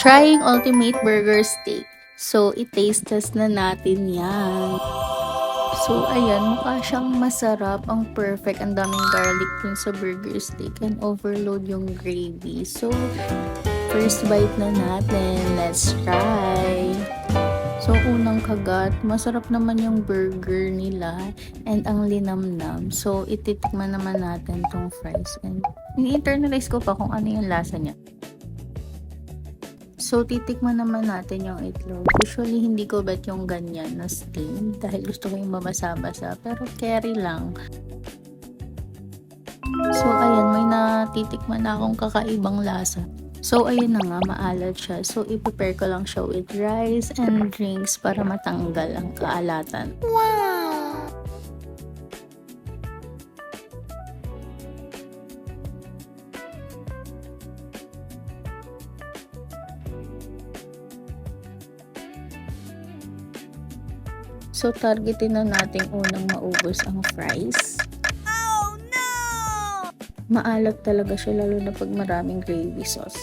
Trying Ultimate Burger Steak. So, i-taste test na natin yan. So, ayan, mukha siyang masarap. Ang perfect. Ang daming garlic dun sa burger steak and overload yung gravy. So, first bite na natin. Let's try. So, unang kagat, masarap naman yung burger nila and ang linamnam. So, ititikman naman natin tong fries. And ini-internalize ko pa kung ano yung lasa niya. So, titikman naman natin yung itlog. Usually, hindi ko bet yung ganyan na steam dahil gusto ko yung mabasa-basa. Pero, carry lang. So, ayan, may natitikman na akong kakaibang lasa. So, ayun na nga, maalat siya. So, i-prepare ko lang siya with rice and drinks para matanggal ang kaalatan. Wow! So, targetin na natin unang maubos ang fries. Oh no! Maalat talaga siya lalo na pag maraming gravy sauce.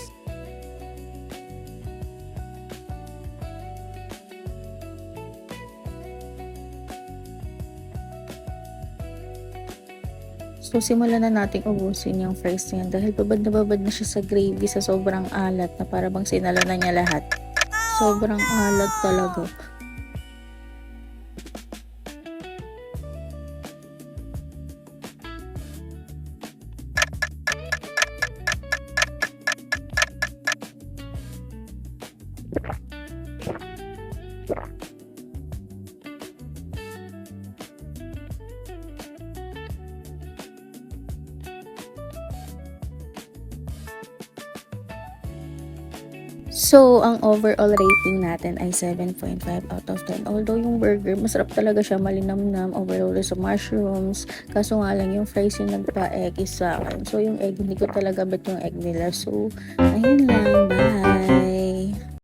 So, simulan na nating ubusin yung fries niya dahil babad na siya sa gravy sa sobrang alat na para bang sinala na niya lahat. Sobrang alat talaga. So, ang overall rating natin ay 7.5 out of 10. Although yung burger, masarap talaga siya, malinamnam, overloaded sa mushrooms. Kaso nga lang yung fries yung nagpa-egg is sa akin. So, yung egg, hindi ko talaga bet yung egg nila. So, ayun lang. Bye!